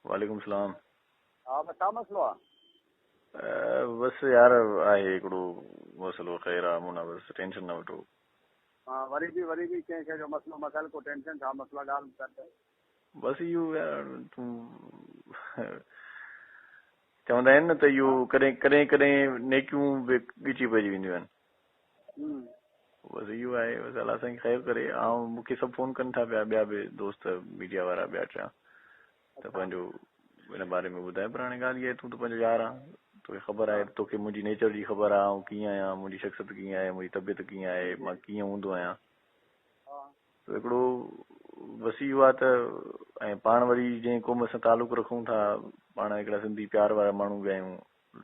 वालेकुम सलाम। हा बस छा मसलो आहे? बस यार आहे हिकिड़ो मसइलो ख़ैर आहे मुना, बस टेंशन न वठो। हा वरी बि कंहिं शइ जो मसलो मसाइल को टेंशन छा मसला ॻाल्हि कर। बस इहो यार तूं चवंदा आहिनि न त इहो कॾहिं कॾहिं कॾहिं नेकियूं बि ॻिची पइजी वेंदियूं आहिनि। बस इहो आहे, बस अलाह साईं ख़ैरु करे। ऐं मूंखे सभु फ़ोन कनि था पिया, ॿिया बि दोस्त मीडिया वारा ॿिया टिया, त पंहिंजो हिन बारे में ॿुधाए। पर हाणे ॻाल्हि इहा आहे, तूं त पंहिंजो यार आहे, तोखे ख़बर आहे, तोखे मुंहिंजी नेचर जी ख़बर आहे, ऐं कीअं आहियां, मुंहिंजी शख़्सियत कीअं आहे, मुंहिंजी तबियत कीअं आहे, मां कीअं हूंदो आहियां। त हिकिड़ो बस इहो आहे त, ऐं पाण वरी जंहिं क़ौम सां तालुक़ु रखूं था, पाण हिकिड़ा सिंधी प्यार वारा माण्हू बि आहियूं।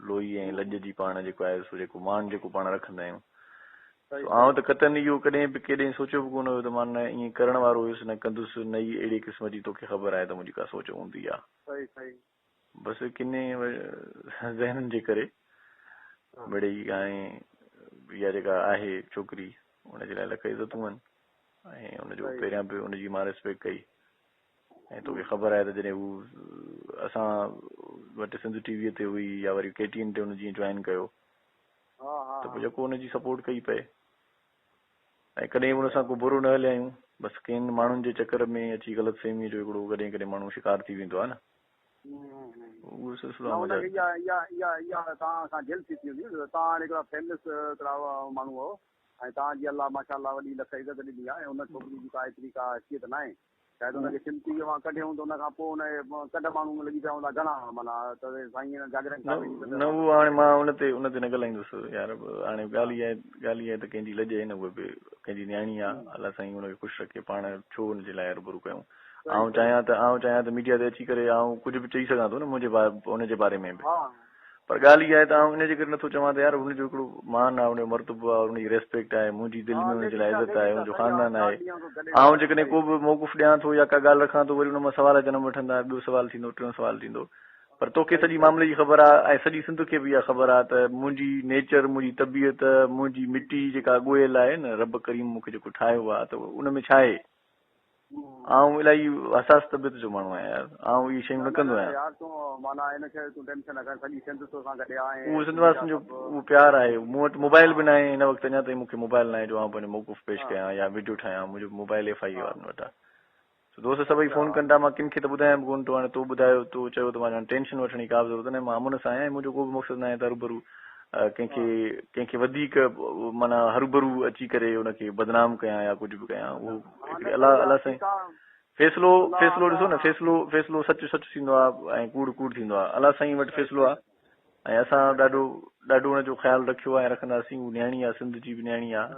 लोही ऐं लॼ जी पाण जेको आहे सो जेको मान जेको पाण रखंदा आहियूं। आउं त कतनि इहो कॾहिं बि केॾे सोचियो बि कोन हुयो त मां न ईअं करण वारो हुयुसि, न कंदुसि, न ई अहिड़े क़िस्म जी तोखे ख़बर आहे त मुंहिंजी का सोच हूंदी आहे। बसि किने ज़हननि जे करे मिड़ई हाणे इहा जेका आहे छोकिरी, हुनजे लाइ लख इज़तूं आहिनि, ऐं हुनजो पहिरियां बि हुनजी मां रिस्पेक्ट कई। ऐं तोखे ख़बर आहे त जॾहिं हू असां वटि सिंध टीवीअ ते हुई, या वरी KTN ते हुन जीअं जॉइन कयो, त पोइ जेको हुनजी सपोर्ट कई पए, ऐं कॾहिं हुन सां को बुरो न हलिया आहियूं। बसि कंहिं माण्हुनि जे चकर में अची ग़लतफ़हमीअ जो हिकिड़ो कॾहिं कॾहिं माण्हू शिकार थी वेंदो आहे न, उहो सिलसिलो आहे। तव्हां खां दिलि थी हूंदी, तव्हां हाणे हिकिड़ा फेमस हिकिड़ा माण्हू हो, ऐं तव्हांजी अलाह माशाअल्लाह वॾी लख इज़त ॾिनी आहे, ऐं हुन छोकिरी जी का एतिरी का हैसियत न आहे, शायदि हुनखे सिमती मां कढियो हूंदो, हुन खां पोइ हुन कढ माण्हू लॻी पिया हूंदा घणा, माना त साईं जागरण न उहो हाणे मां उन ते न ॻाल्हाईंदुसि यार। हाणे ॻाल्हि इहा आहे त कंहिंजी लॼ आहे न, उहा बि कंहिंजी न्याणी आहे, अलाह साईं हुनखे ख़ुशि रखे, पाण छो हुनजे लाइ रूबरू कयूं। आउं चाहियां त मीडिया ते अची करे आउं कुझु बि चई सघां थो न मुंहिंजे हुनजे बारे में बि, पर ॻाल्हि इहा आहे त आउं इनजे करे नथो चवां त यार हुनजो हिकिड़ो मान आहे, हुनजो मर्तबो आहे, हुनजी रेस्पेक्ट आहे, मुंहिंजी दिलि में हुनजे लाइ इज़त आहे, हुनजो ख़ानदान आहे। आउं जेकॾहिं को बि मौक़ुफ़ ॾियां थो या का ॻाल्हि रखां थो, वरी हुन मां सवाल जनम वठंदा, ॿियो सवाल थींदो, टियों सवाल थींदो। पर तोखे सॼी मामले जी ख़बर आहे, ऐं सॼी सिंध खे बि इहा ख़बर आहे त मुंहिंजी नेचर, मुंहिंजी तबियत, मुंहिंजी मिटी जेका ॻोयल आहे न, रब करीम मूंखे जेको ठाहियो आहे, त उन में छा आहे। आउं इलाही हसास तबियत जो माण्हू आहियां यार, आउं इहे शयूं न कंदो आहियां। उहो सिंधवासियुनि जो उहो प्यार आहे। मूं वटि मोबाइल बि न आहे हिन वक़्तु, अञा ताईं मूंखे मोबाइल न आहे जो आउं पंहिंजो मौक़ुफ़ पेश कयां या वीडियो ठाहियां। मुंहिंजो मोबाइल FI वारनि वटि आहे। दोस्त सभई फ़ोन कनि था, मां किन खे त ॿुधायां बि कोन थो। हाणे तो ॿुधायो, तो चयो त मां टेंशन वठण जी का बि ज़रूरत न आहे, मां अमुन सां आहियां। मुंहिंजो को बि मक़सदु न आहे त हरूभरू कंहिंखे वधीक माना हरूभरू अची करे हुनखे बदनाम कयां या कुझु बि कयां। उहो अलाह साईं फ़ैसिलो ॾिसो न, फ़ैसिलो सच थींदो आहे ऐं कूड़ थींदो आहे। अलाह साईं वटि फ़ैसिलो आहे, ऐं असां ॾाढो हुनजो ख़्यालु रखियो आहे, रखंदासीं। उहा न्याणी आहे, सिंध जी बि न्याणी आहे।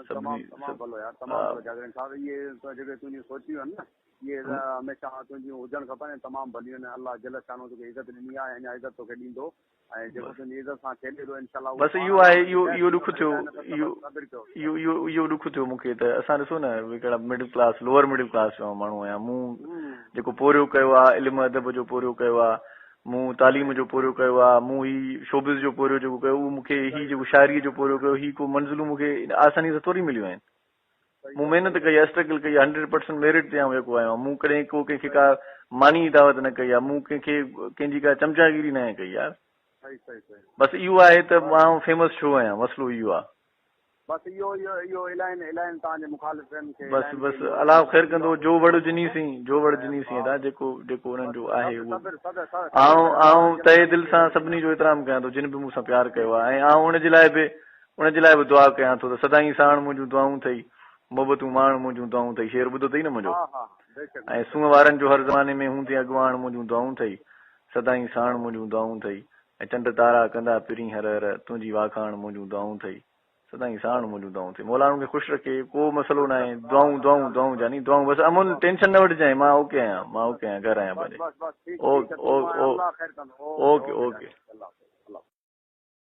ये हमेशा तुंहिंजियूं हुजणु खपनि, तमामु भलियूं आहिनि। अलाह जल शानो तोखे इज़त ॾिनी आहे, अञा इज़त तोखे ॾींदो, ऐं जेको तुंहिंजी इज़त सां खेॾे थो इंशाअल्लाह। बसि इहो आहे, इहो ॾुख थियो, इहो ॾुख थियो मूंखे त असां ॾिसो न, हिकिड़ा middle class, lower middle class जो माण्हू आहियां। मूं जेको पोरियो कयो आहे, इल्मु अदब जो पोरियो कयो आहे, मूं तालीम जो पोरियो कयो आहे, मूं ही शोबिज़ जो पोरियो जेको कयो, उहो मूंखे ही जेको शाइरीअ जो पोरियो कयो, ही को मंज़िलूं मूंखे आसानी सां थोरी मिलियूं आहिनि। मूं महिनत कई आहे, स्ट्रगल कई आहे, 100% मेरिट ते जेको आहियां। मूं कॾहिं को कंहिंखे का मानी दावत न कई आहे, मूं कंहिंजी का चमचागिरी न कई यार। बसि इहो आहे त मां फेमस छो आहियां, मसइलो इहो आहे। बसि अलाह ख़ैर कंदो, जो वड़ जिनी सी था, जेको हुननि जो आहे उहो। आउं तहे दिलि सां सभिनी जो एतिराम कयां थो, जिन बि मूंसां प्यार कयो आहे, ऐं आउं हुनजे लाइ बि दुआ कयां थो त सदाईं साण मुंहिंजूं दुआऊं अथई, मोहबतूं माण मुंहिंजूं दुआऊं अथई। शेर ॿुधो अथई न मुंहिंजो, ऐं सूंहं वारनि जो हर ज़माने में हूंदे अॻुवाण मुंहिंजूं दुआऊं अथई, सदाईं साण मुंहिंजूं दुआऊं अथई। ऐं चंड तारा कंदा पिरी हर हर, तुंहिंजी वाखाण मुंहिंजूं दुआऊं अथई, सदाईं साण मुंहिंजूं दुआऊं अथई। मौला खे ख़ुशि रखे, को मसइलो न आहे। दुआऊं जानी दुआऊं। बसि अमुन टेंशन न वठिजांइ, मां ओके आहियां, घर आहियां पंहिंजे। ओके।